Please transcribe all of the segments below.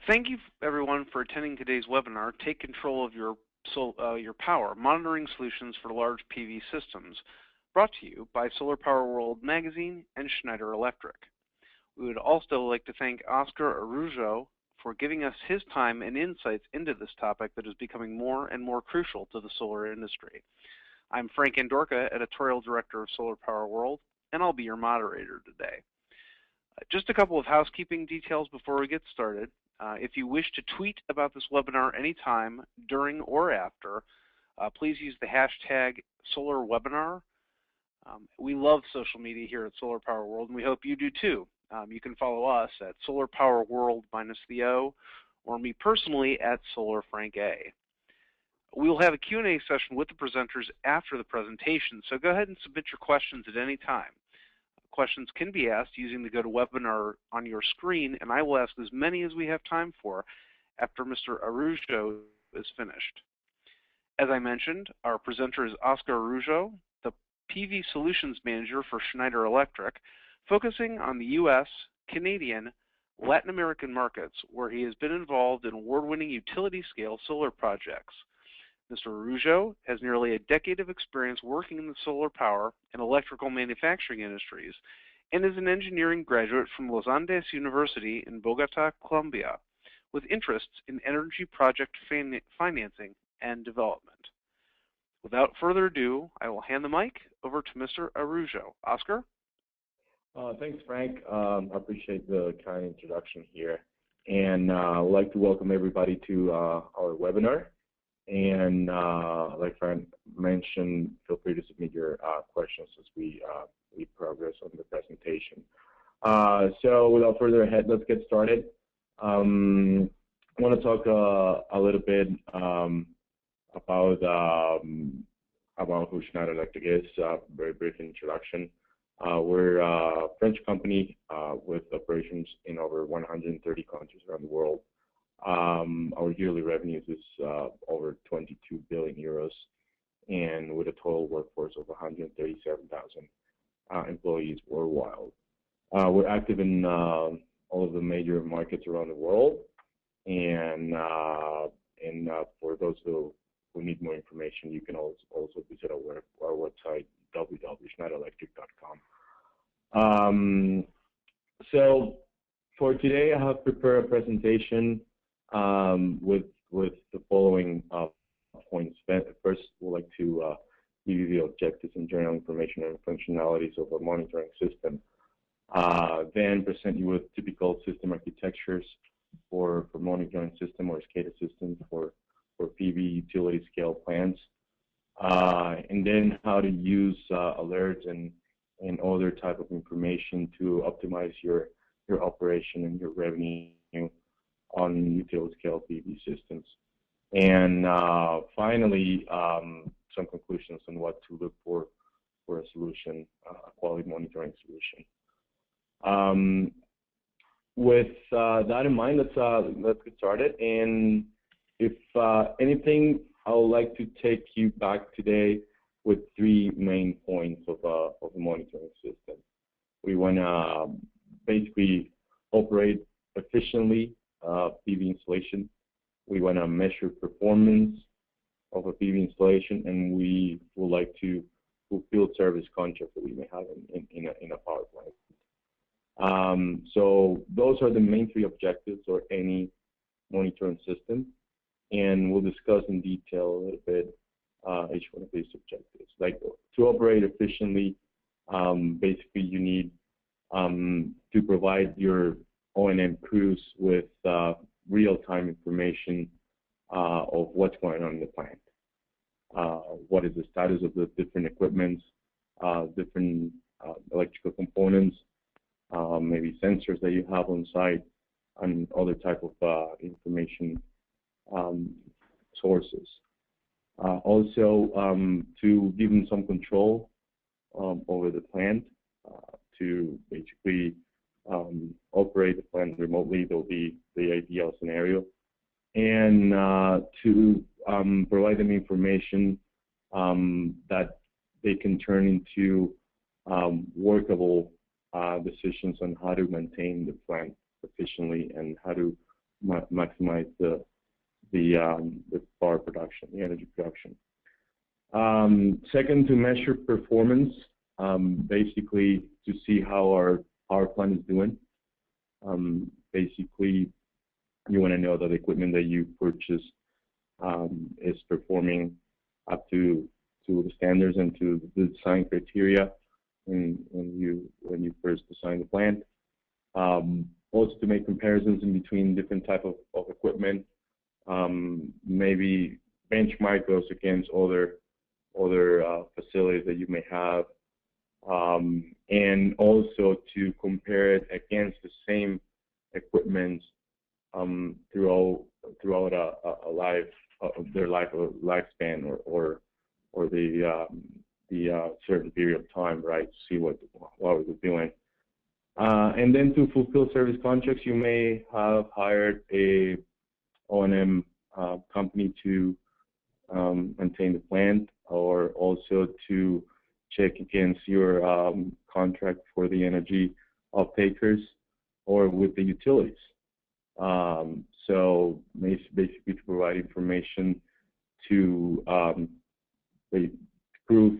Thank you, everyone, for attending today's webinar, Take Control of Your Power, Monitoring Solutions for Large PV Systems, brought to you by Solar Power World Magazine and Schneider Electric. We would also like to thank Oscar Araujo for giving us his time and insights into this topic that is becoming more and more crucial to the solar industry. I'm Frank Andorka, Editorial Director of Solar Power World, and I'll be your moderator today. Just a couple of housekeeping details before we get started. If you wish to tweet about this webinar anytime, during or after, please use the hashtag SolarWebinar. We love social media here at Solar Power World, and we hope you do too. You can follow us at Solar Power World -the O, or me personally at SolarFrankA. We will have a Q&A session with the presenters after the presentation, so go ahead and submit your questions at any time. Questions can be asked using the GoToWebinar on your screen, and I will ask as many as we have time for after Mr. Araujo is finished. As I mentioned, our presenter is Oscar Araujo, the PV Solutions Manager for Schneider Electric, focusing on the U.S., Canadian, Latin American markets, where he has been involved in award-winning utility-scale solar projects. Mr. Araujo has nearly a decade of experience working in the solar power and electrical manufacturing industries and is an engineering graduate from Los Andes University in Bogota, Colombia, with interests in energy project financing and development. Without further ado, I will hand the mic over to Mr. Araujo. Oscar? Thanks, Frank. I appreciate the kind introduction here. And I'd like to welcome everybody to our webinar. And like Frank mentioned, feel free to submit your questions as we progress on the presentation. So without further ado, let's get started. I want to talk a little bit about who Schneider Electric is. Very brief introduction. We're a French company with operations in over 130 countries around the world. Our yearly revenues is over 22 billion euros, and with a total workforce of 137,000 employees worldwide. We're active in all of the major markets around the world, and for those who need more information, you can also visit our website, www.schneiderelectric.com. So for today, I have prepared a presentation with the following points. First, we'd like to give you the objectives and general information and functionalities of a monitoring system. Then present you with typical system architectures for monitoring system or SCADA systems for PV utility scale plants. And then how to use alerts and other type of information to optimize your operation and your revenue on utility scale PV systems. And finally, some conclusions on what to look for a solution, a quality monitoring solution. With that in mind, let's get started. And if anything, I would like to take you back today with three main points of a monitoring system. We want to basically operate efficiently PV installation. We want to measure performance of a PV installation, and we would like to fulfill service contracts that we may have in a power plant. So those are the main three objectives of any monitoring system, and we'll discuss in detail a little bit each one of these objectives. Like, to operate efficiently, basically you need to provide your O&M crews with real-time information of what's going on in the plant. What is the status of the different equipments, different electrical components, maybe sensors that you have on site, and other type of information sources. Also, to give them some control over the plant, to basically operate the plant remotely. That'll be the ideal scenario, and to provide them information that they can turn into workable decisions on how to maintain the plant efficiently and how to maximize the power production, the energy production. Second, to measure performance, basically to see how our power plant is doing. Basically, you want to know that the equipment that you purchase is performing up to the standards and to the design criteria when you first design the plant. Also to make comparisons in between different type of equipment, maybe benchmark those against other facilities that you may have, and also to compare it against the same equipment throughout their lifespan or the certain period of time, right? To see what we're doing. And then to fulfill service contracts, you may have hired a O&M company to maintain the plant, or also to check against your contract for the energy off-takers or with the utilities. So basically to provide information to prove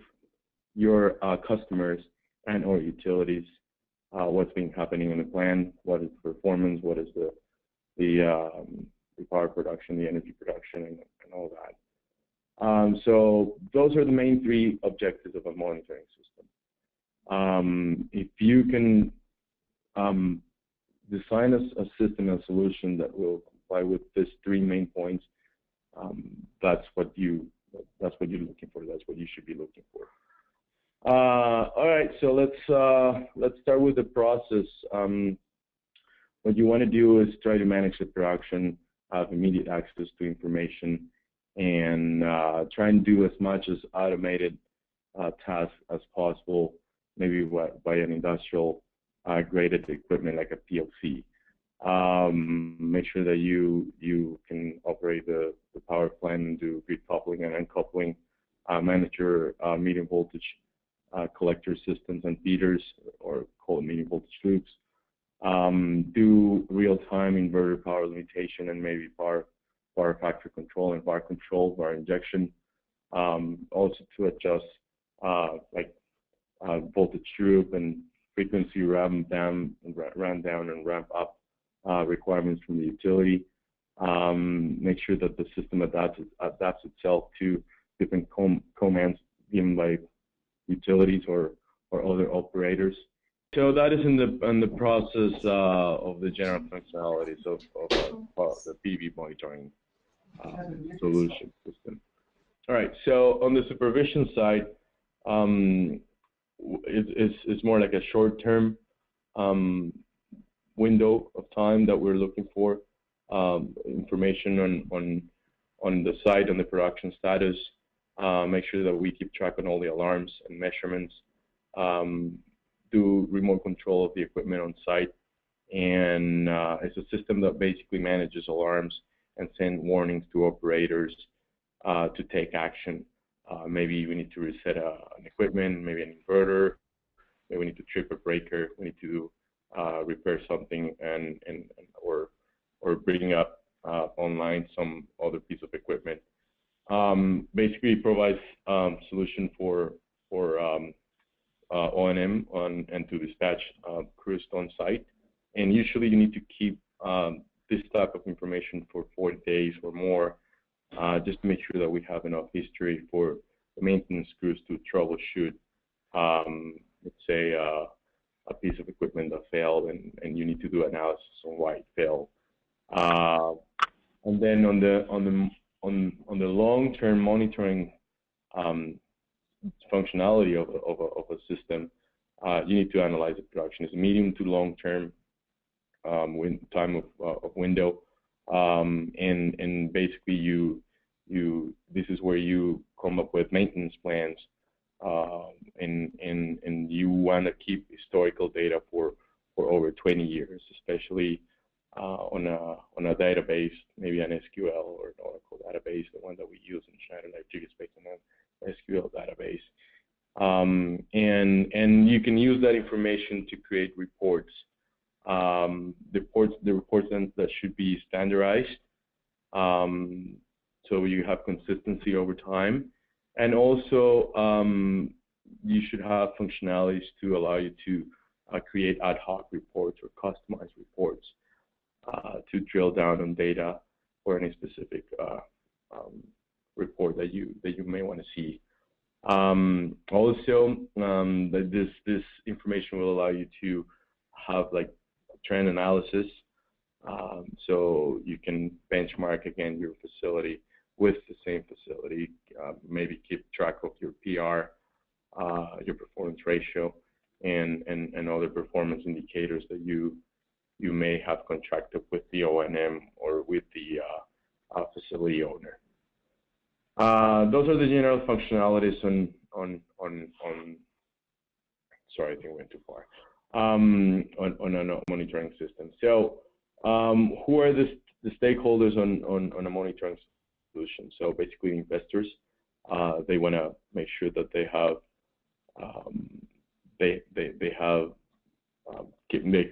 your customers and or utilities what's been happening in the plant, what is the performance, what is the power production, the energy production, and all that. So those are the main three objectives of a monitoring system. If you can design a system, a solution that will comply with these three main points, that's what you're looking for. That's what you should be looking for. All right, so let's start with the process. What you want to do is try to manage the production, have immediate access to information, and try and do as much as automated tasks as possible, maybe by an industrial graded equipment like a PLC. Make sure that you can operate the power plant and do grid coupling and uncoupling, manage your medium voltage collector systems and feeders, or call it medium voltage loops. Do real-time inverter power limitation and maybe power factor control and power control, power injection. Also to adjust voltage droop and frequency ramp down and ramp up requirements from the utility. Make sure that the system adapts itself to different commands given by utilities or other operators. So that is in the process of the general functionalities of the PV monitoring solution system. All right, so on the supervision side, it's more like a short-term window of time that we're looking for information on the site, on the production status. Make sure that we keep track on all the alarms and measurements. Do remote control of the equipment on site, and it's a system that basically manages alarms and send warnings to operators to take action. Maybe we need to reset an equipment, maybe an inverter, maybe we need to trip a breaker, we need to repair something or bring up online some other piece of equipment. Basically, it provides solution for O&M and to dispatch crews on site. And usually you need to keep this type of information for 40 days or more, just to make sure that we have enough history for the maintenance crews to troubleshoot, let's say, a piece of equipment that failed, and you need to do analysis on why it failed. And then on the long-term monitoring functionality of a system, you need to analyze the production. It's a medium to long-term time of window, and basically this is where you come up with maintenance plans, and you want to keep historical data for over 20 years, especially on a database, maybe an SQL or an Oracle database, the one that we use in Schneider Electric is based on an SQL database. And you can use that information to create reports. reports that should be standardized, so you have consistency over time, and also you should have functionalities to allow you to create ad hoc reports or customized reports to drill down on data or any specific report that you may want to see. Also, this information will allow you to have like trend analysis, so you can benchmark again your facility with the same facility, maybe keep track of your PR, your performance ratio, and other performance indicators that you may have contracted with the O&M or with the facility owner. Those are the general functionalities on sorry, I think we went too far, on a monitoring system. So who are the stakeholders on a monitoring solution? So basically investors, they want to make sure that they have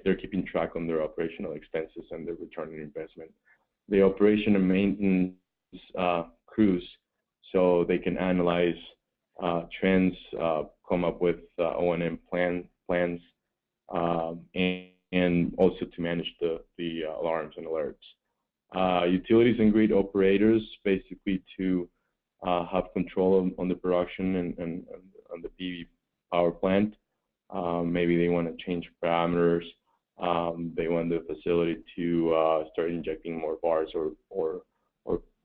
they're keeping track on their operational expenses and their return on investment. The operation and maintenance crews, so they can analyze trends, come up with O&M plans, and also to manage the alarms and alerts. Utilities and grid operators, basically to have control on the production and on the PV power plant. Maybe they want to change parameters. They want the facility to start injecting more bars or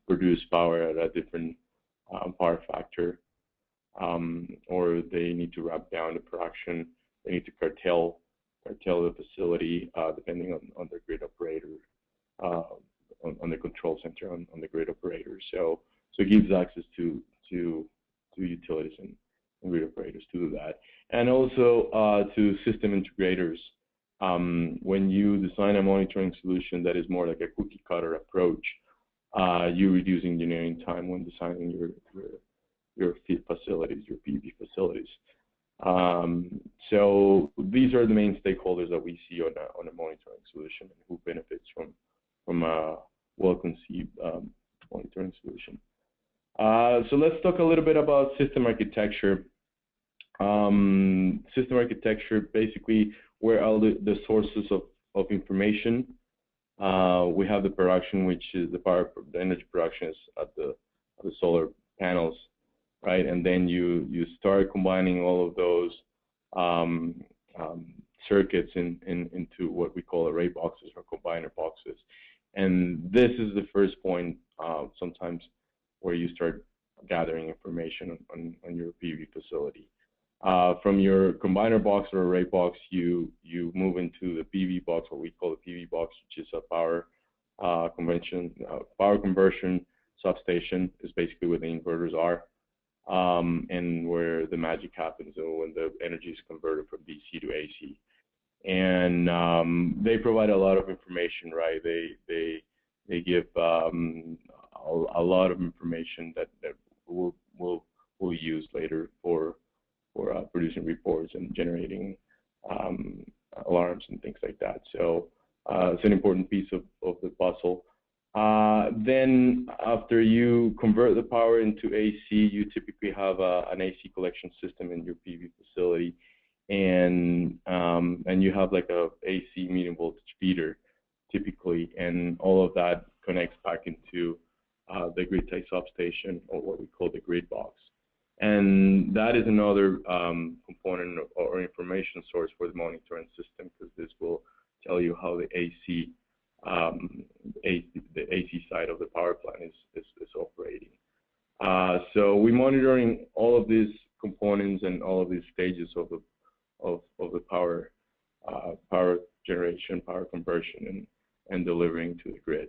produce power at a different power factor, or they need to ramp down the production. They need to curtail the facility depending on the grid operator, on the control center on the grid operator. So it gives access to utilities and grid operators to do that, and also to system integrators. When you design a monitoring solution that is more like a cookie cutter approach, you reduce engineering time when designing your facilities, your PV facilities. So these are the main stakeholders that we see on a monitoring solution and who benefits from a well-conceived monitoring solution. So let's talk a little bit about system architecture. System architecture, basically, where are the sources of information. We have the production, which is the energy production is at the solar panels, right? And then you start combining all of those circuits into what we call array boxes or combiner boxes. And this is the first point sometimes where you start gathering information on your PV facility. From your combiner box or array box, you move into the PV box, what we call the PV box, which is a power conversion substation, is basically where the inverters are, and where the magic happens when the energy is converted from DC to AC. And they provide a lot of information, right? They give a lot of information that we'll use later for producing reports and generating alarms and things like that. So it's an important piece of the puzzle. Then after you convert the power into AC, you typically have an AC collection system in your PV facility, and you have like a AC medium voltage feeder typically, and all of that connects back into the grid tie substation, or what we call the grid box. And that is another component or information source for the monitoring system, because this will tell you how the AC side of the power plant is operating. So we're monitoring all of these components and all of these stages of the power generation, power conversion, and delivering to the grid.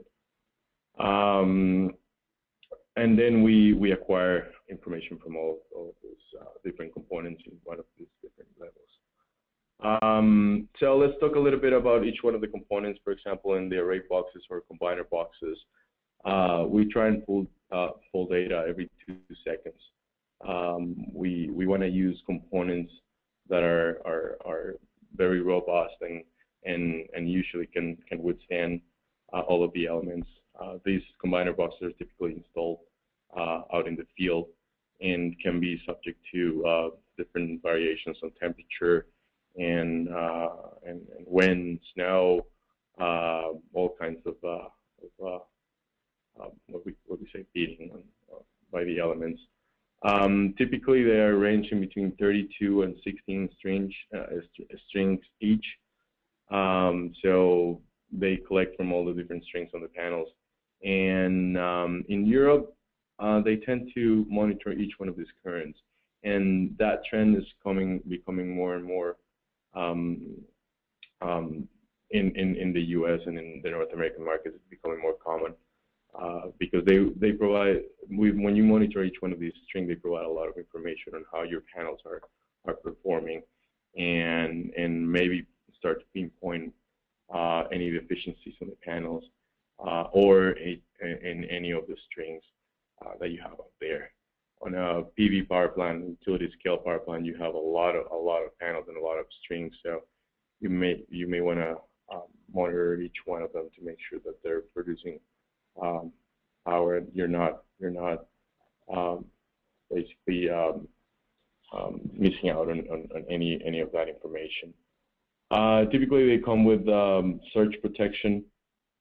And then we acquire information from all of these different components in one of these different levels. So let's talk a little bit about each one of the components. For example, in the array boxes or combiner boxes, we try and pull data every 2 seconds. We want to use components that are very robust and and usually can withstand all of the elements. These combiner boxes are typically installed out in the field and can be subject to different variations on temperature and wind, snow, all kinds of what we say beating by the elements. Typically, they are ranging between 32 and 16 strings each. So they collect from all the different strings on the panels. And in Europe, they tend to monitor each one of these currents. And that trend is becoming more and more in the U.S. and in the North American markets. It's becoming more common because they provide, when you monitor each one of these strings, they provide a lot of information on how your panels are performing, and maybe start to pinpoint any deficiencies in the panels or in any of the strings that you have up there. On a PV power plant, utility scale power plant, you have a lot of panels and a lot of strings. So you may want to monitor each one of them to make sure that they're producing power, and you're not basically missing out on any of that information. Typically, they come with surge protection,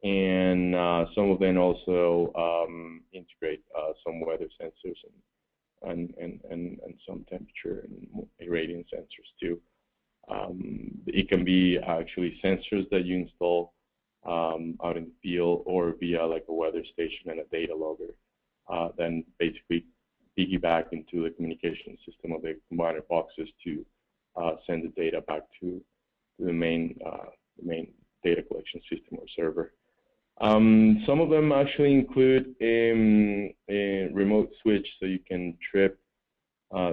and some of them also integrate some weather sensors and some temperature and irradiance sensors too. It can be actually sensors that you install out in the field, or via like a weather station and a data logger, then basically piggyback into the communication system of the combiner boxes to send the data back to the main data collection system or server. Some of them actually include a remote switch, so you can trip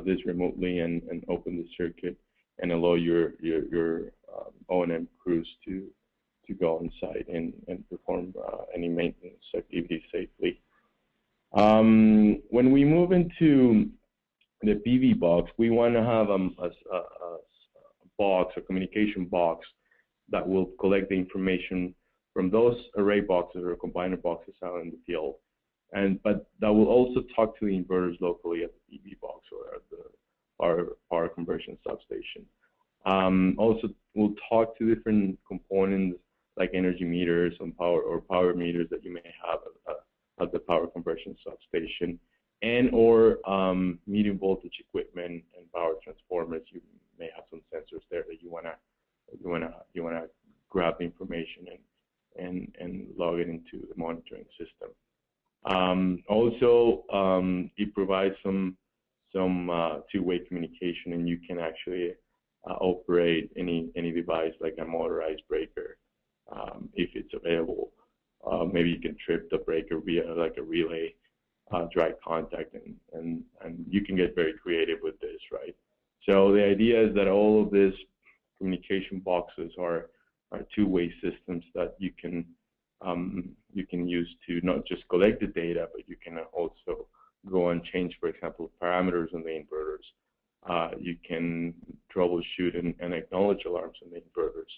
this remotely and open the circuit and allow your O&M crews to go on site and perform any maintenance activities safely. When we move into the PV box, we want to have a box, a communication box, that will collect the information from those array boxes or combiner boxes out in the field, but that will also talk to the inverters locally at the PV box or at the power conversion substation. Also, we'll talk to different components like energy meters and power meters that you may have at the power conversion substation, and or medium voltage equipment and power transformers. You may have some sensors there that you wanna grab the information and log it into the monitoring system. Also, it provides some two-way communication, and you can actually operate any device like a motorized breaker if it's available. Maybe you can trip the breaker via like a relay dry contact, and you can get very creative with this, right? So the idea is that all of these communication boxes are two-way systems that you can use to not just collect the data, but you can also go and change, for example, parameters on the inverters. You can troubleshoot and acknowledge alarms on the inverters.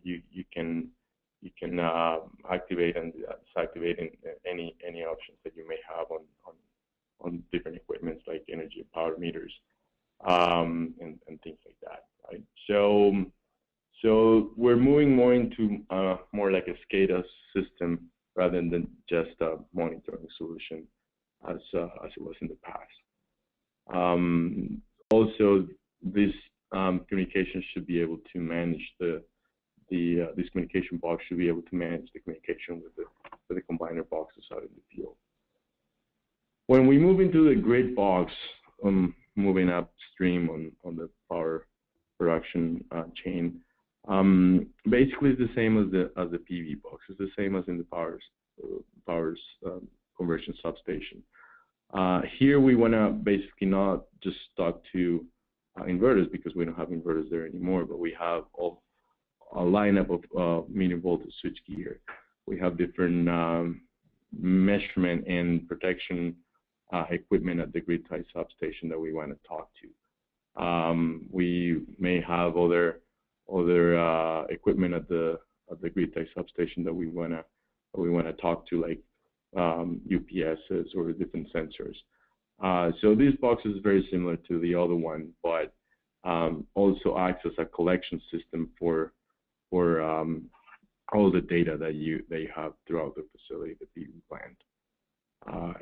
You can activate and deactivate any options that you may have on different equipments like energy and power meters and things like that, right? So we're moving more into more like a SCADA system rather than just a monitoring solution as it was in the past. Also, this communication should be able to manage this communication box should be able to manage the communication with the combiner boxes out in the field. When we move into the grid box, moving upstream on the power production chain, basically it's the same as the PV box. It's the same as in the power's conversion substation. Here we want to basically not just talk to inverters, because we don't have inverters there anymore, but we have a lineup of medium voltage switchgear. We have different measurement and protection equipment at the grid tie substation that we want to talk to. We may have other other equipment at the grid-tie substation that we wanna talk to, like UPSs or different sensors. So this box is very similar to the other one, but also acts as a collection system for all the data that you have throughout the facility, the PV plant.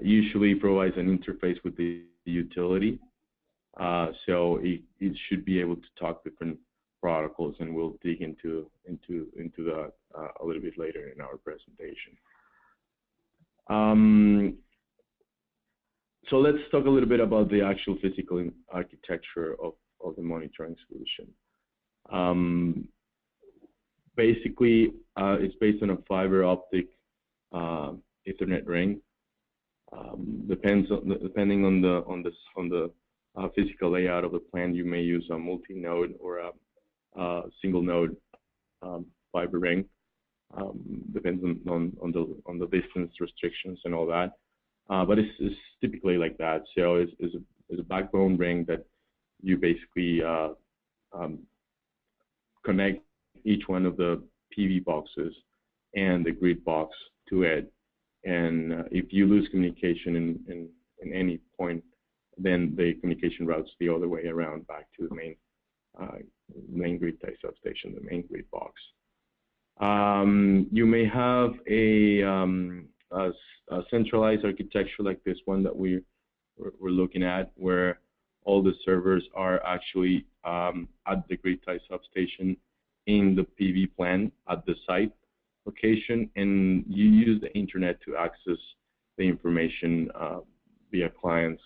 Usually provides an interface with the utility, so it should be able to talk different protocols, and we'll dig into that a little bit later in our presentation. So let's talk a little bit about the actual physical architecture of the monitoring solution. Basically, it's based on a fiber optic Ethernet ring. Depending on the physical layout of the plant, you may use a multi-node or a single node fiber ring. Depends on the distance restrictions and all that. But it's typically like that. So it's a backbone ring that you basically connect each one of the PV boxes and the grid box to it. And if you lose communication in any point, then the communication routes the other way around back to the main grid tie substation, the main grid box. You may have a centralized architecture like this one that we're looking at, where all the servers are actually at the grid tie substation in the PV plant at the site location, and you use the internet to access the information via clients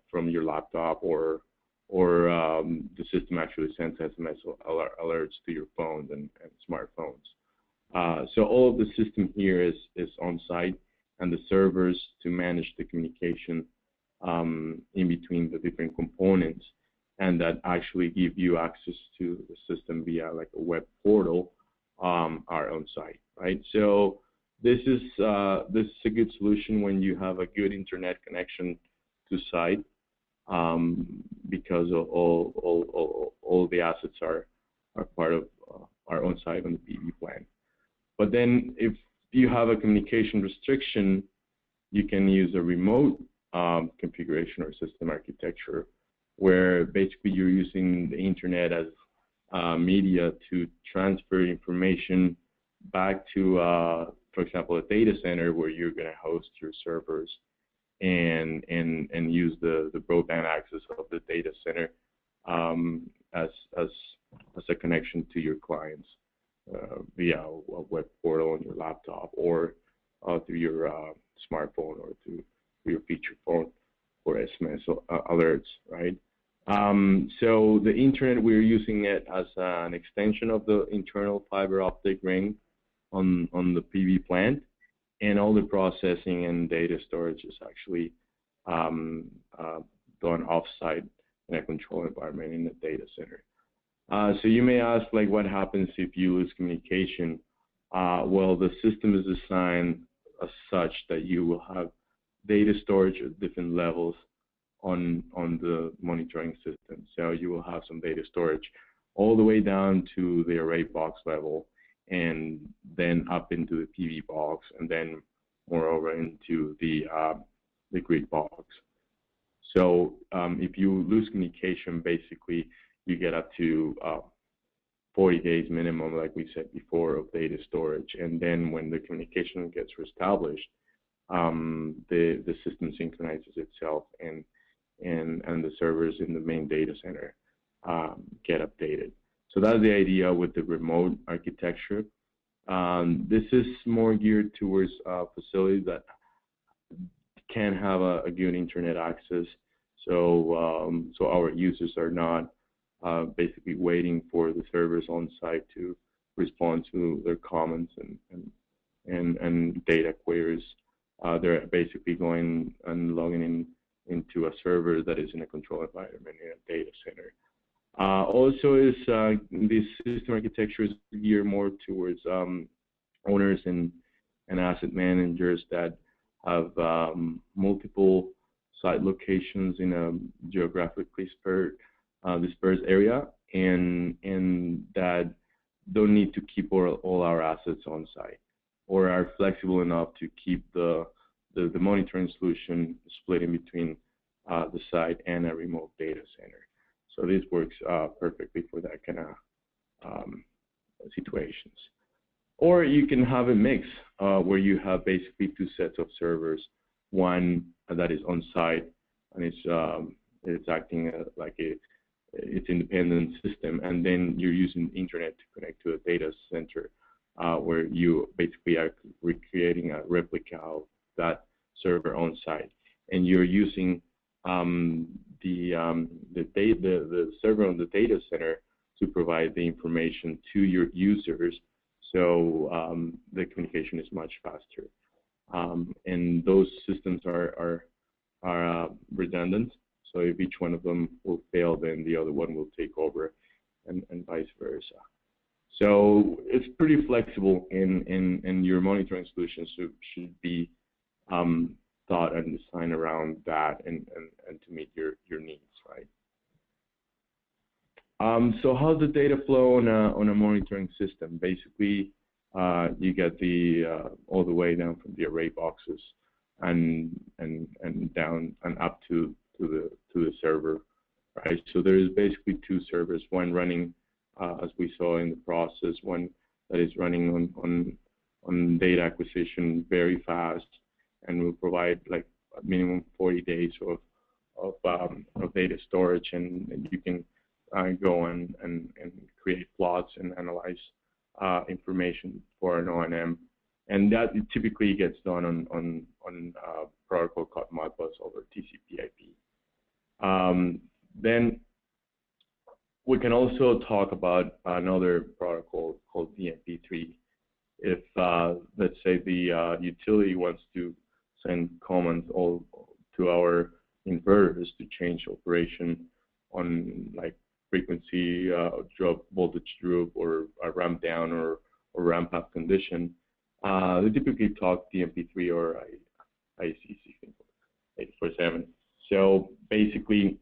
from your laptop, or the system actually sends SMS alerts to your phones and smartphones. So all of the system here is on site, and the servers to manage the communication in between the different components, and that actually give you access to the system via like a web portal are on site, right? So this is a good solution when you have a good internet connection to site, because all the assets are part of are on site on the PV plant. But then if you have a communication restriction, you can use a remote configuration or system architecture, where basically you're using the internet as media to transfer information back to, for example, a data center where you're going to host your servers, and use the broadband access of the data center as a connection to your clients via a web portal on your laptop, or through your smartphone, or through your feature phone for SMS alerts, right? So the internet, we're using it as an extension of the internal fiber optic ring on the PV plant, and all the processing and data storage is actually done off-site in a controlled environment in the data center. So you may ask, like, what happens if you lose communication? Well, the system is designed as such that you will have data storage at different levels on the monitoring system. So you will have some data storage all the way down to the array box level, and then up into the PV box, and then moreover into the grid box. So if you lose communication, basically you get up to 40 days minimum, like we said before, of data storage. And then when the communication gets reestablished, the system synchronizes itself, and the servers in the main data center get updated. So that's the idea with the remote architecture. This is more geared towards facilities that can have a good internet access. So our users are not basically waiting for the servers on site to respond to their comments and data queries. They're basically going and logging into a server that is in a controlled environment in a data center. Also, this system architecture is geared more towards owners and asset managers that have multiple site locations in a geographically dispersed area, and that don't need to keep all our assets on site, or are flexible enough to keep the monitoring solution split in between the site and a remote data center. So this works perfectly for that kind of situations. Or you can have a mix where you have basically two sets of servers, one that is on site and it's acting like it's independent system, and then you're using the internet to connect to a data center where you basically are recreating a replica of that server on site, and you're using the server on the data center to provide the information to your users, so the communication is much faster. And those systems are redundant. So if each one of them will fail, then the other one will take over, and vice versa. So it's pretty flexible, and your monitoring solutions should be thought and designed around that, and to meet your needs, right? So how's the data flow on a monitoring system? Basically, you get the all the way down from the array boxes and down and up to the server, right? So there is basically two servers, one running as we saw in the process, one that is running on data acquisition very fast and will provide like a minimum 40 days of data storage, and you can go and create plots and analyze information for an O&M, and that typically gets done on a protocol called Modbus over TCP/IP. Then we can also talk about another protocol called DMP3. If let's say the utility wants to send commands all to our inverters to change operation on like frequency drop, voltage drop, or a ramp down or ramp up condition, they typically talk DMP3 or IEC 16847. So basically,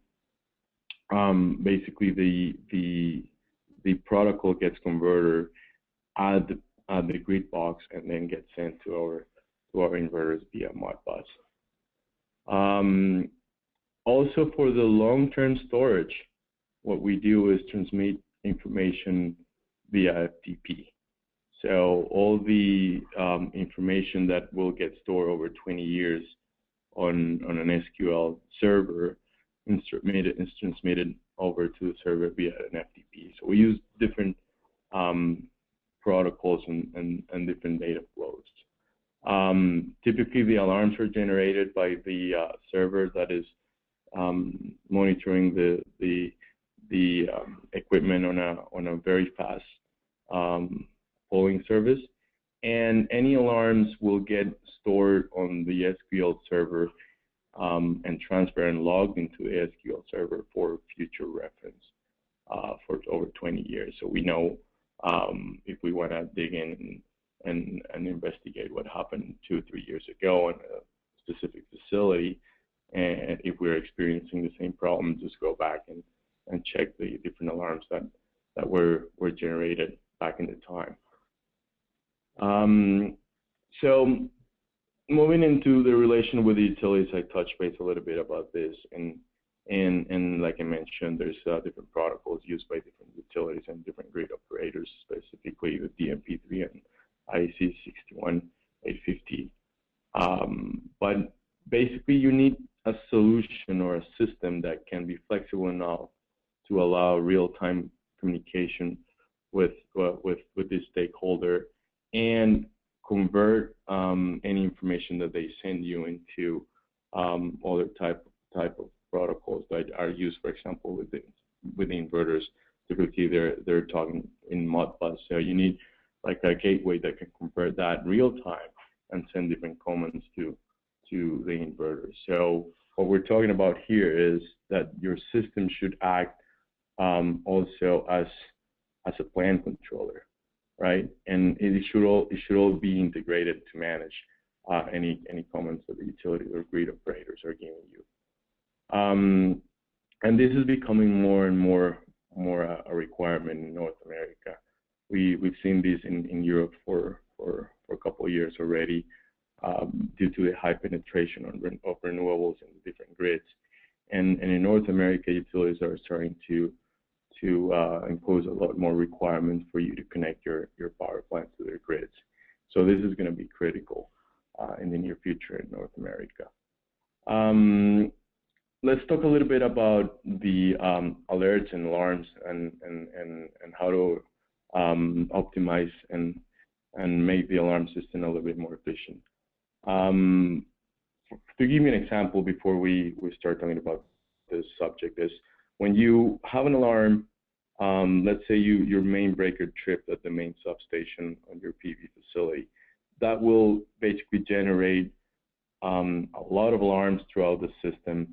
the protocol gets converted at the grid box and then gets sent to our inverters via Modbus. Also, for the long-term storage, what we do is transmit information via FTP. So all the information that will get stored over 20 years on an SQL server is transmitted over to the server via an FTP. So we use different protocols and different data flows. Typically, the alarms are generated by the server that is monitoring the equipment on a very fast polling service, and any alarms will get stored on the SQL server and transferred and logged into the SQL server for future reference for over 20 years. So we know if we want to dig in and investigate what happened 2 or 3 years ago in a specific facility, and if we're experiencing the same problem, just go back and check the different alarms that were generated back in the time. So moving into the relation with the utilities, I touched base a little bit about this, and like I mentioned, there's different protocols used by different utilities and different grid operators, specifically the DMP3 and IEC 61850. But basically, you need a solution or a system that can be flexible enough to allow real-time communication with the stakeholder and convert any information that they send you into other type of protocols that are used, for example, with the inverters. Typically, they're talking in Modbus, so you need like a gateway that can convert that real time and send different commands to the inverter. So what we're talking about here is that your system should act also as a plant controller, right? And it should all be integrated to manage any commands that the utility or grid operators are giving you. And this is becoming more and more a requirement in North America. We've seen this in Europe for a couple of years already, due to the high penetration of renewables in different grids. And in North America, utilities are starting to impose a lot more requirements for you to connect your power plants to their grids. So this is going to be critical in the near future in North America. Let's talk a little bit about the alerts and alarms and how to optimize and make the alarm system a little bit more efficient. To give you an example before we start talking about this subject is when you have an alarm, let's say your main breaker tripped at the main substation on your PV facility, that will basically generate a lot of alarms throughout the system,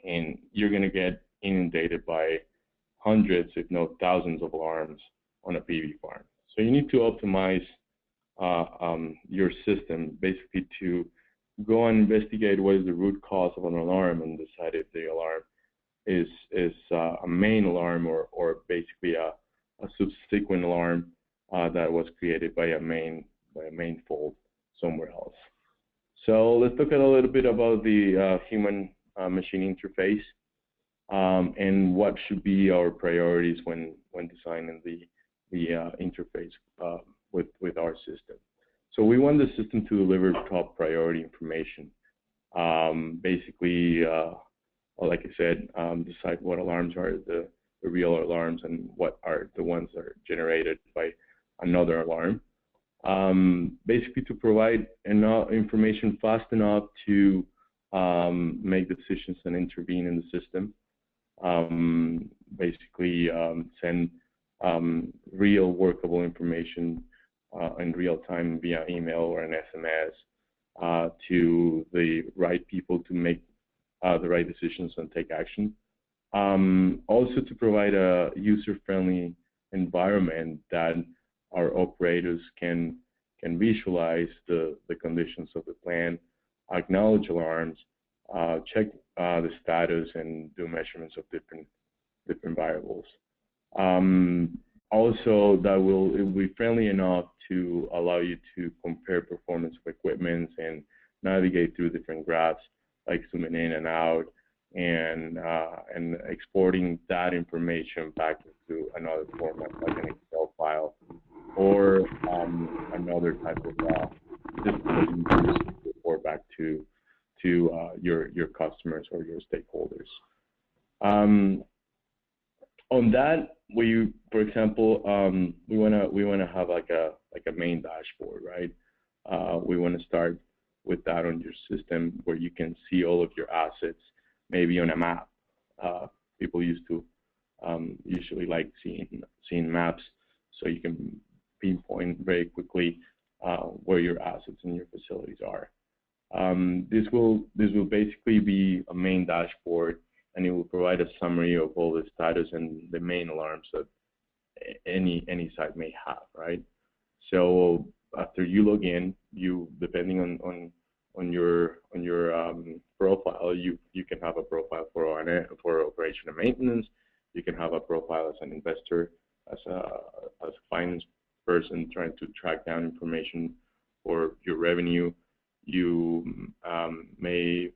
and you're going to get inundated by hundreds, if not thousands, of alarms on a PV farm. So you need to optimize your system basically to go and investigate what is the root cause of an alarm and decide if the alarm is a main alarm or basically a subsequent alarm that was created by a main fault somewhere else. So let's talk a little bit about the human machine interface and what should be our priorities when designing the interface with our system. So we want the system to deliver top priority information. Basically, like I said, decide what alarms are the real alarms and what are the ones that are generated by another alarm. Basically, to provide enough information fast enough to make decisions and intervene in the system. Basically, send real workable information in real time via email or an SMS to the right people to make the right decisions and take action. Also to provide a user-friendly environment that our operators can visualize the conditions of the plant, acknowledge alarms, check the status, and do measurements of different variables. Also, it will be friendly enough to allow you to compare performance of equipment and navigate through different graphs, like zooming in and out, and exporting that information back into another format, like an Excel file, or another type of system that you can use to report back to your customers or your stakeholders. On that, for example, we wanna have like a main dashboard, right? We want to start with that on your system where you can see all of your assets, maybe on a map. People used to usually like seeing maps, so you can pinpoint very quickly where your assets and your facilities are. This will basically be a main dashboard, and it will provide a summary of all the status and the main alarms that any site may have, right? So after you log in, depending on your profile, you can have a profile for operation and maintenance. You can have a profile as an investor, as a finance person trying to track down information for your revenue. You may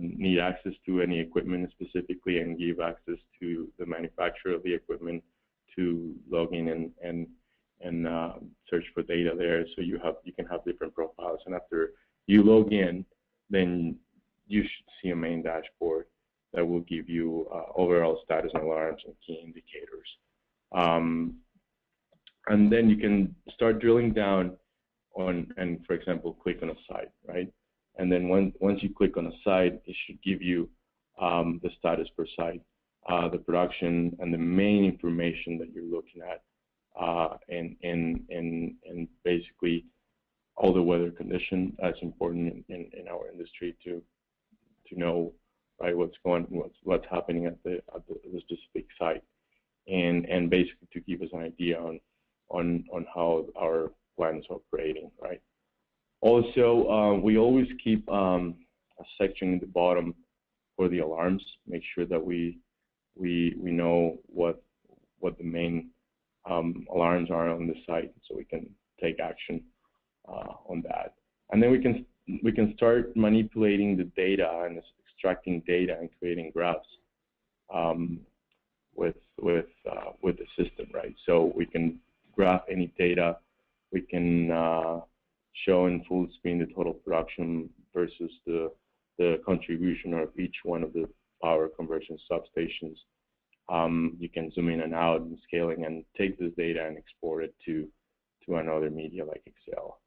need access to any equipment specifically and give access to the manufacturer of the equipment to log in and search for data there. So you can have different profiles, and after you log in, then you should see a main dashboard that will give you overall status and alarms and key indicators. And then you can start drilling down on, and for example, click on a site, right? And then once you click on a site, it should give you the status per site, the production, and the main information that you're looking at, and basically all the weather condition. That's important in our industry to know, right, what's happening at the specific site, and basically to give us an idea on how our plant is operating, right? Also, we always keep a section in the bottom for the alarms. Make sure that we know what what the main alarms are on the site, so we can take action on that. And then we can start manipulating the data and extracting data and creating graphs with the system, right? So we can graph any data. We can show in full screen the total production versus the contribution of each one of the power conversion substations. You can zoom in and out and scaling and take this data and export it to another media like Excel.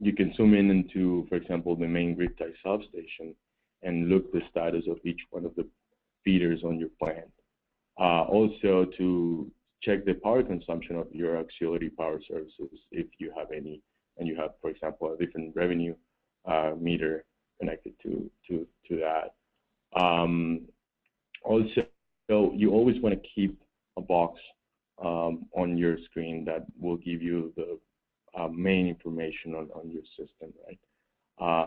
You can zoom in into, for example, the main grid tie substation and look the status of each one of the feeders on your plant. Also to check the power consumption of your auxiliary power services if you have any, and you have, for example, a different revenue meter connected to that. Also, so you always want to keep a box on your screen that will give you the main information on your system, right?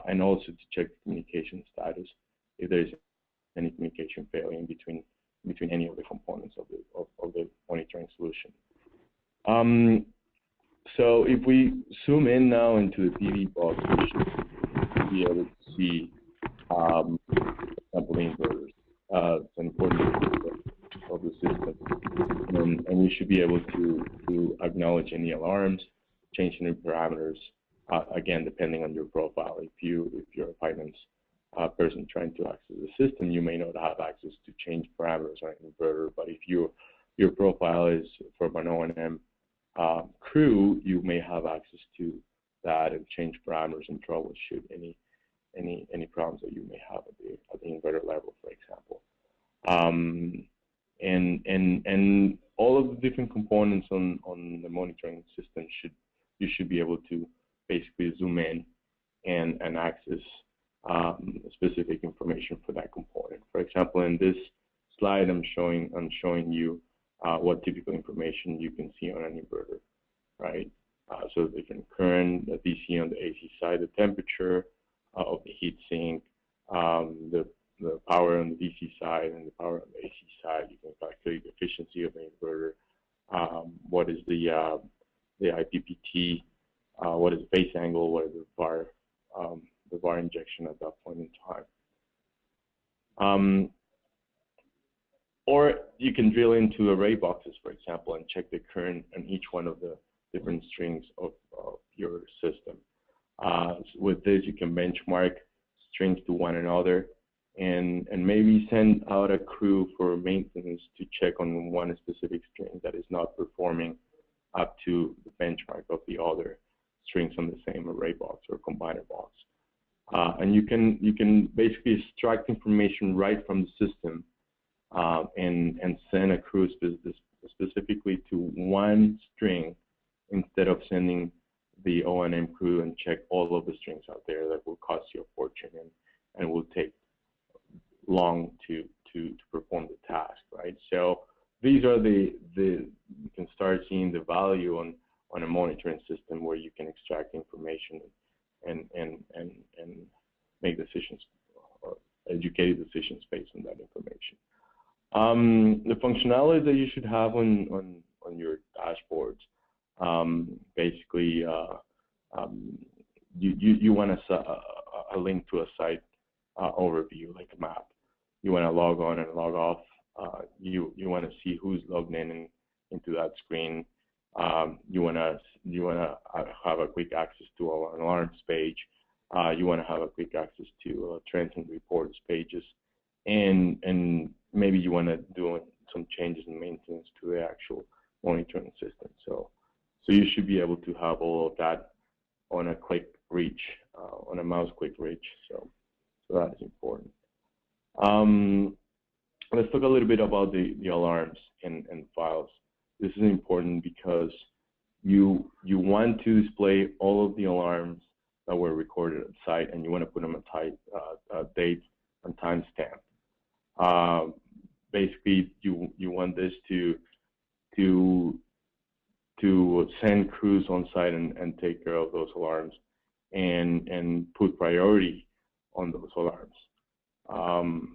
And also to check the communication status if there's any communication failing between any of the components of the monitoring solution. So if we zoom in now into the PV box, we should be able to see, for example, the inverters. It's an important part of the system, and you should be able to acknowledge any alarms, change any parameters. Again, depending on your profile. If you're a finance person trying to access the system, you may not have access to change parameters on an inverter. But if your profile is from an O&M crew, you may have access to that and change parameters and troubleshoot any problems that you may have at the inverter level, for example. And all of the different components on the monitoring system you should be able to basically zoom in and access specific information for that component. For example, in this slide, I'm showing you what typical information you can see on an inverter, right? So different current, the DC on the AC side, the temperature of the heat sink, the power on the DC side and the power on the AC side. You can calculate the efficiency of the inverter. What is the IPPT? What is the phase angle? What is the VAR injection at that point in time? Or you can drill into array boxes, for example, and check the current on each one of the different strings of your system. With this, you can benchmark strings to one another and maybe send out a crew for maintenance to check on one specific string that is not performing up to the benchmark of the other strings on the same array box or combiner box. And you can basically extract information right from the system and send a crew specifically to one string instead of sending the O&M crew and check all of the strings out there. That will cost you a fortune and will take long to perform the task, right? So these are you can start seeing the value on a monitoring system where you can extract information and make decisions, or educated decisions based on that information. The functionalities that you should have on your dashboards, basically, you want a link to a site overview, like a map. You want to log on and log off. You want to see who's logged into that screen. You want to have a quick access to our alarms page. You want to have a quick access to trends and reports pages, and maybe you want to do some changes in maintenance to the actual monitoring system. So you should be able to have all of that on a quick reach, on a mouse quick reach. So that is important. Let's talk a little bit about the alarms and files. This is important because you want to display all of the alarms that were recorded at site, and you want to put them a date and timestamp. Basically, you want this to send crews on site and take care of those alarms and put priority on those alarms.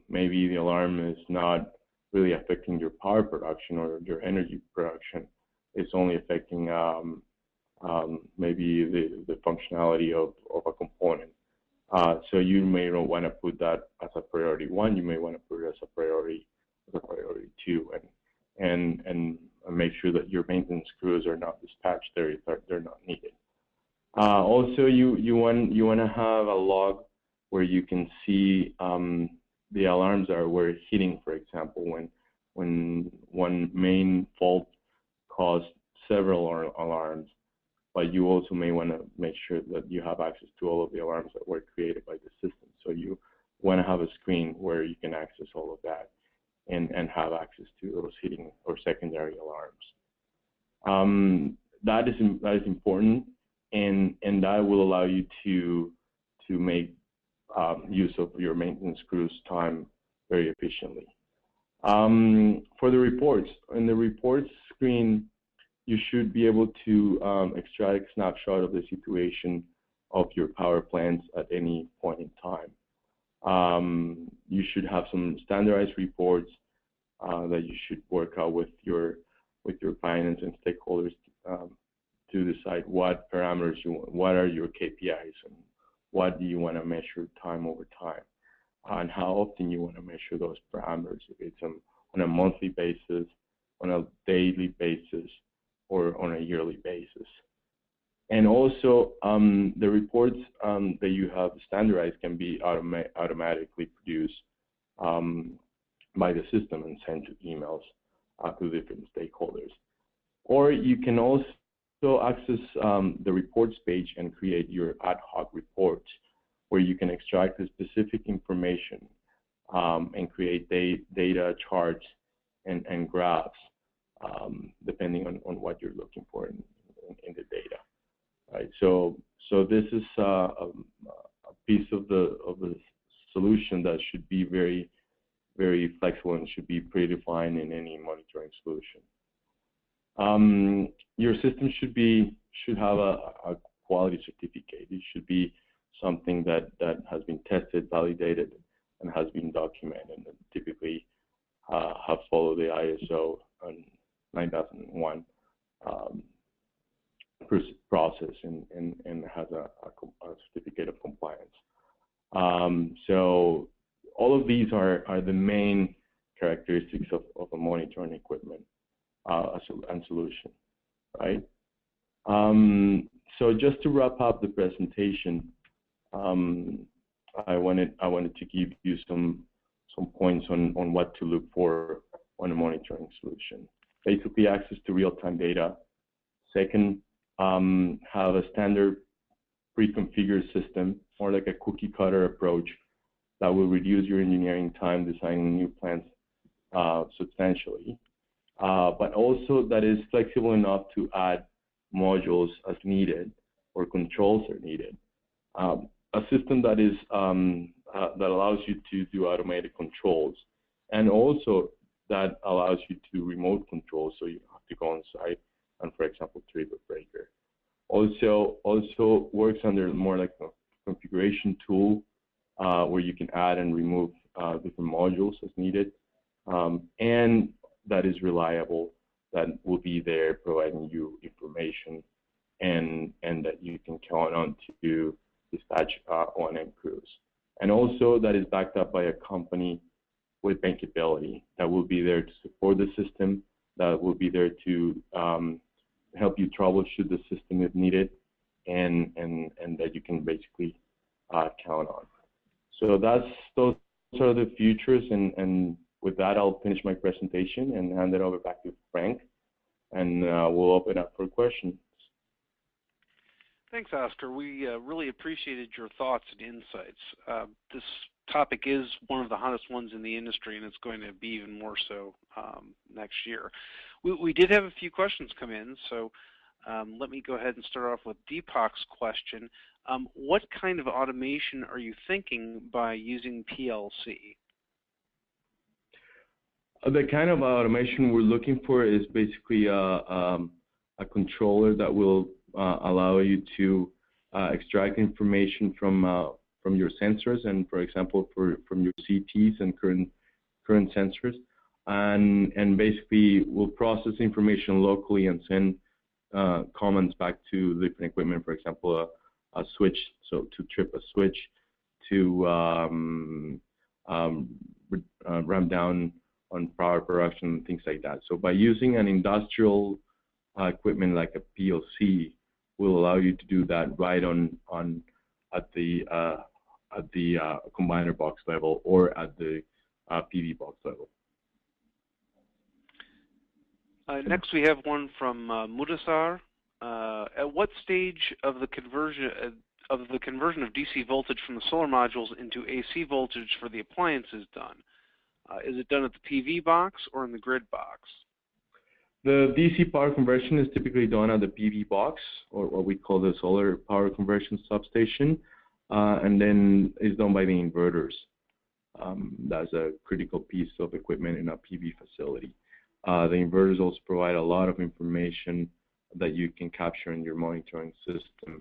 Maybe the alarm is not really affecting your power production or your energy production. It's only affecting maybe the functionality of a component. So you may not want to put that as a priority one. You may want to put it as a priority two, and make sure that your maintenance crews are not dispatched there if they're not needed. Also, you want to have a log where you can see the alarms that were hitting, for example, when one main fault caused several alarms, but you also may want to make sure that you have access to all of the alarms that were created by the system. So you want to have a screen where you can access all of that and have access to those hitting or secondary alarms. That is important, and that will allow you to make use of your maintenance crew's time very efficiently. For the reports, in the reports screen, you should be able to extract a snapshot of the situation of your power plants at any point in time. You should have some standardized reports that you should work out with your finance and stakeholders to decide what parameters you want, what are your KPIs, and what do you want to measure time over time, and how often you want to measure those parameters, if it's on a monthly basis, on a daily basis, or on a yearly basis. And also, the reports that you have standardized can be automatically produced by the system and sent to emails to different stakeholders. Or you can also access the reports page and create your ad hoc reports, where you can extract the specific information and create data charts and graphs, depending on what you're looking for in the data. Right. So this is a piece of the solution that should be very, very flexible and should be predefined in any monitoring solution. Your system should have a quality certificate. It should be something that has been tested, validated, and has been documented, and typically have followed the ISO 9001 process and has a certificate of compliance. So all of these are the main characteristics of a monitoring equipment and solution, right? So just to wrap up the presentation, I wanted to give you some points on what to look for on a monitoring solution. Basically, access to real-time data. Second, have a standard pre-configured system, more like a cookie cutter approach that will reduce your engineering time designing new plants substantially, but also that is flexible enough to add modules as needed or controls are needed. A system that is that allows you to do automated controls, and also that allows you to remote control, so you don't have to go on site and, for example, trip a breaker. Also works under more like a configuration tool where you can add and remove different modules as needed, and that is reliable, that will be there providing you information, and that you can count on to dispatch on-end crews. And also that is backed up by a company with bankability that will be there to support the system, that will be there to help you troubleshoot the system if needed, and that you can basically count on. So those are the features, and with that, I'll finish my presentation and hand it over back to Frank, and we'll open up for questions. Thanks, Oscar. We really appreciated your thoughts and insights. This topic is one of the hottest ones in the industry, and it's going to be even more so next year. We did have a few questions come in, so let me go ahead and start off with Deepak's question. What kind of automation are you thinking by using PLC? The kind of automation we're looking for is basically a controller that will allow you to extract information from your sensors, and, for example, from your CTs and current sensors, and basically will process information locally and send comments back to different equipment. For example, a switch, so to trip a switch, to ramp down on power production, things like that. So by using an industrial equipment like a PLC, will allow you to do that right at the combiner box level or at the PV box level. Next, we have one from Mudasar. At what stage of the conversion of DC voltage from the solar modules into AC voltage for the appliance is done? Is it done at the PV box or in the grid box? The DC power conversion is typically done at the PV box, or what we call the solar power conversion substation, and then is done by the inverters. That's a critical piece of equipment in a PV facility. The inverters also provide a lot of information that you can capture in your monitoring system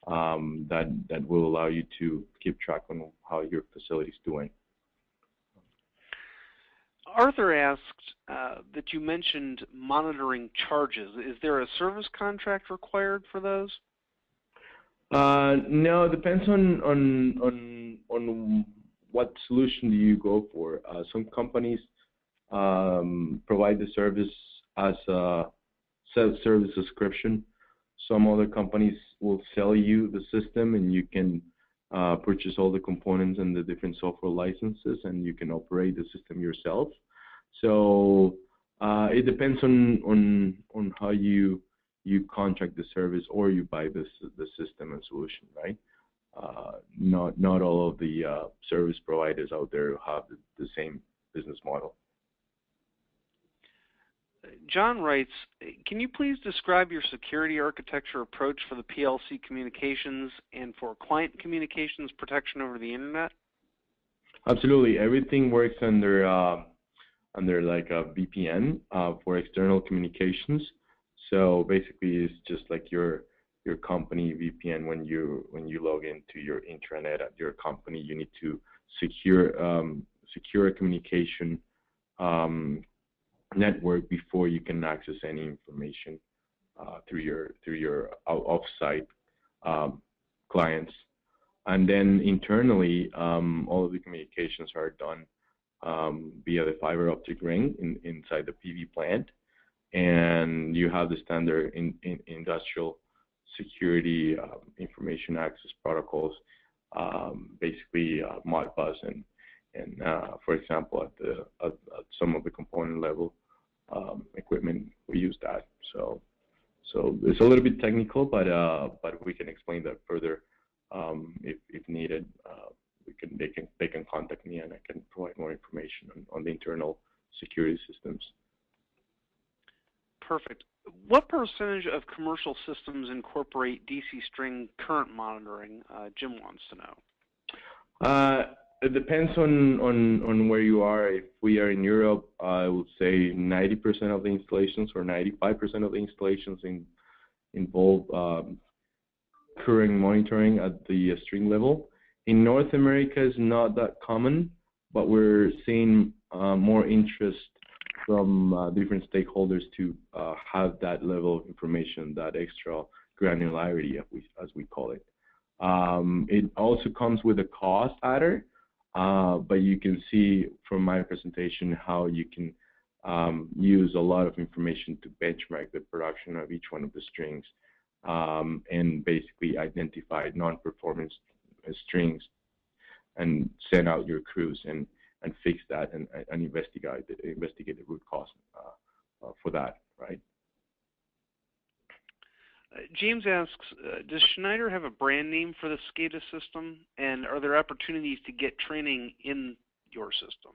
that will allow you to keep track on how your facility is doing. Arthur asked that you mentioned monitoring charges. Is there a service contract required for those? No, it depends on what solution do you go for. Some companies provide the service as a self-service subscription. Some other companies will sell you the system, and you can purchase all the components and the different software licenses, and you can operate the system yourself. So it depends on how you contract the service or you buy the system and solution, right? Not all of the service providers out there have the same business model. John writes, can you please describe your security architecture approach for the PLC communications and for client communications protection over the internet? Absolutely. Everything works under like a VPN for external communications. So basically, it's just like your company VPN. When you log into your intranet at your company, you need to secure a communication network before you can access any information through your offsite clients. And then internally, all of the communications are done via the fiber optic ring inside the PV plant, and you have the standard industrial security information access protocols, basically Modbus and for example at some of the component level equipment we use that. So it's a little bit technical, but we can explain that further if needed. They can contact me and I can provide more information on the internal security systems. Perfect. What percentage of commercial systems incorporate DC string current monitoring? Jim wants to know. It depends on where you are. If we are in Europe, I would say 90% of the installations or 95% of the installations involve current monitoring at the string level. In North America, it's not that common, but we're seeing more interest from different stakeholders to have that level of information, that extra granularity, as we call it. It also comes with a cost adder, but you can see from my presentation how you can use a lot of information to benchmark the production of each one of the strings and basically identify non-performance strings and send out your crews and fix that and investigate the root cause for that, right? James asks, does Schneider have a brand name for the SCADA system, and are there opportunities to get training in your system?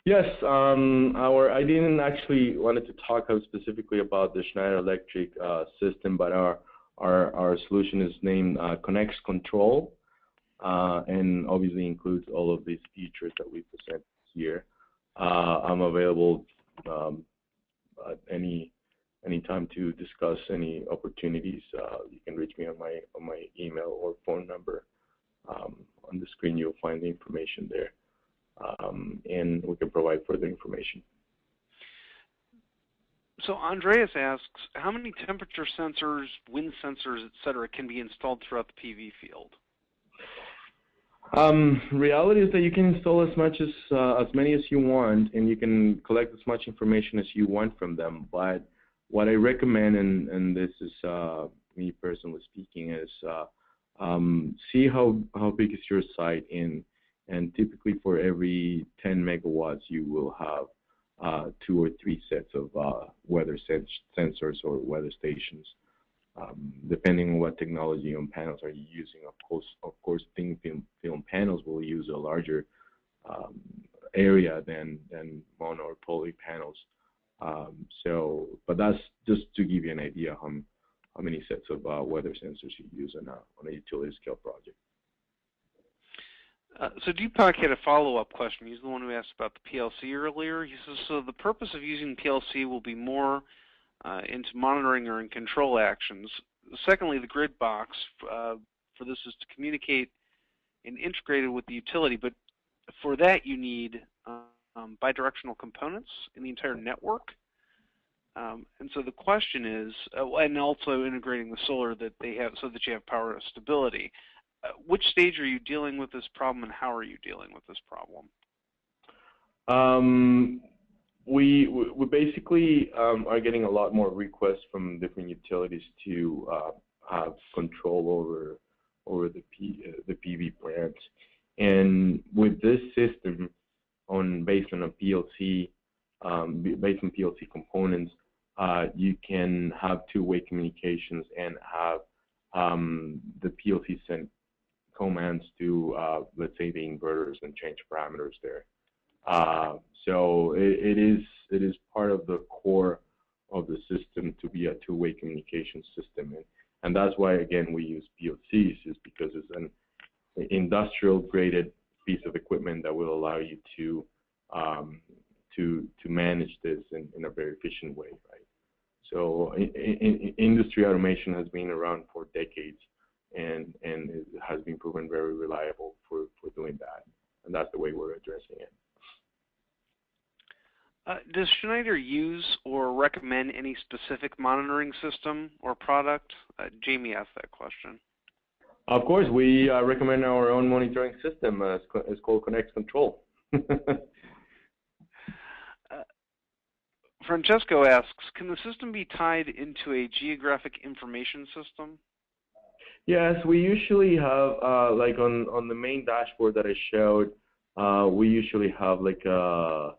Yes, I didn't actually wanted to talk specifically about the Schneider Electric system, but our solution is named Connects Control, and obviously includes all of these features that we present here. I'm available at any time to discuss any opportunities. You can reach me on my email or phone number. On the screen, you'll find the information there, and we can provide further information. So Andreas asks, how many temperature sensors, wind sensors, etc., can be installed throughout the PV field? Reality is that you can install as many as you want, and you can collect as much information as you want from them. But what I recommend, and this is me personally speaking, is see how big is your site, and typically for every 10 megawatts you will have 2 or 3 sets of weather sensors or weather stations. Depending on what technology on panels are you using. Of course, thin film panels will use a larger area than mono or poly panels. But that's just to give you an idea how many sets of weather sensors you use on a utility scale project. So Deepak had a follow-up question. He's the one who asked about the PLC earlier. He says, so the purpose of using PLC will be more into monitoring or in control actions. Secondly, the grid box for this is to communicate and integrate it with the utility, but for that you need bidirectional components in the entire network. And so the question is, and also integrating the solar that they have so that you have power stability. Which stage are you dealing with this problem, and how are you dealing with this problem? We basically are getting a lot more requests from different utilities to have control over the PV plants, and with this system based on a PLC, based on PLC components, you can have two-way communications and have the PLC send commands to let's say the inverters and change parameters there. So it is part of the core of the system to be a two-way communication system, and that's why again we use PLCs, is because it's an industrial graded piece of equipment that will allow you to manage this in a very efficient way, right? So industry automation has been around for decades, and it has been proven very reliable for doing that, and that's the way we're addressing it. Does Schneider use or recommend any specific monitoring system or product? Jamie asked that question. Of course, we recommend our own monitoring system. It's called Connect Control. Francesco asks, can the system be tied into a geographic information system? Yes, we usually have, like on the main dashboard that I showed, we usually have like a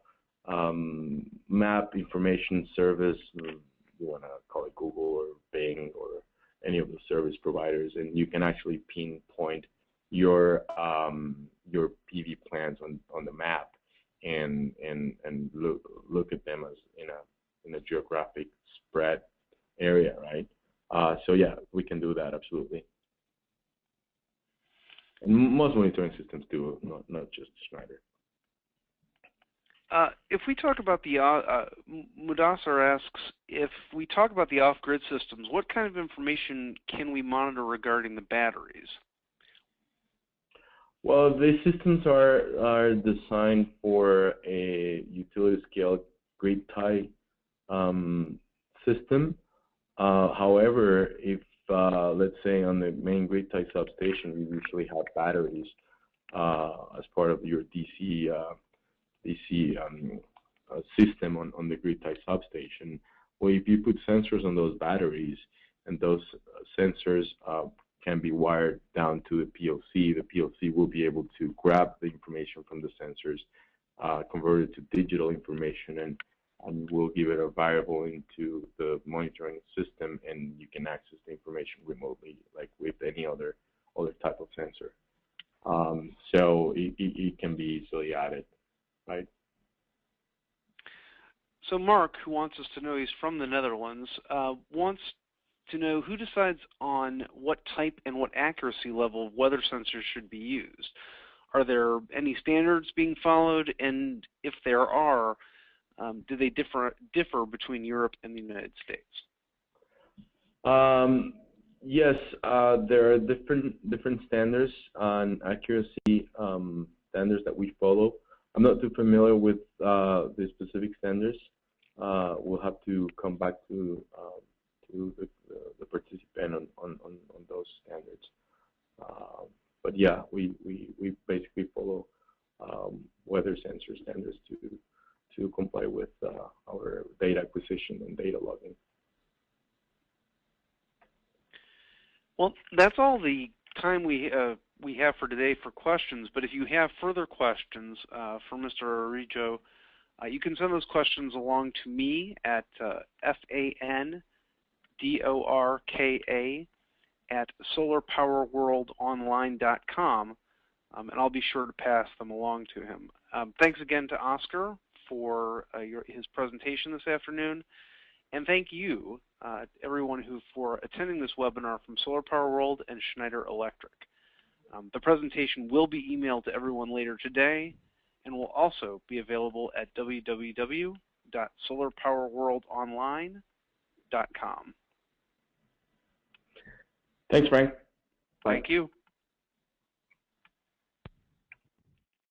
map information service. You want to call it Google or Bing or any of the service providers, and you can actually pinpoint your PV plants on the map and look at them as in a geographic spread area, right? So yeah, we can do that absolutely. And most monitoring systems do, not just Schneider. If we talk about the, Mudassar asks, if we talk about the off-grid systems, what kind of information can we monitor regarding the batteries? Well, these systems are designed for a utility scale grid tie system. However, if let's say on the main grid tie substation, we usually have batteries as part of your DC system on the grid tie substation. Well, if you put sensors on those batteries, and those sensors can be wired down to the PLC will be able to grab the information from the sensors, convert it to digital information, and will give it a variable into the monitoring system, and you can access the information remotely, like with any other type of sensor. So it can be easily added, right? So Mark, who wants us to know, he's from the Netherlands, wants to know who decides on what type and what accuracy level of weather sensors should be used. Are there any standards being followed, and if there are, do they differ between Europe and the United States? Yes, there are different standards on accuracy standards that we follow. I'm not too familiar with the specific standards, we'll have to come back to the participant on those standards. But yeah, we basically follow weather sensor standards to comply with our data acquisition and data logging. Well, that's all the time we have for today for questions. But if you have further questions for Mr. Araujo, you can send those questions along to me at FANDORKA@solarpowerworldonline.com, and I'll be sure to pass them along to him. Thanks again to Oscar for his presentation this afternoon, and thank you, everyone for attending this webinar from Solar Power World and Schneider Electric. The presentation will be emailed to everyone later today, and will also be available at www.solarpowerworldonline.com. Thanks, Frank. Bye. Thank you.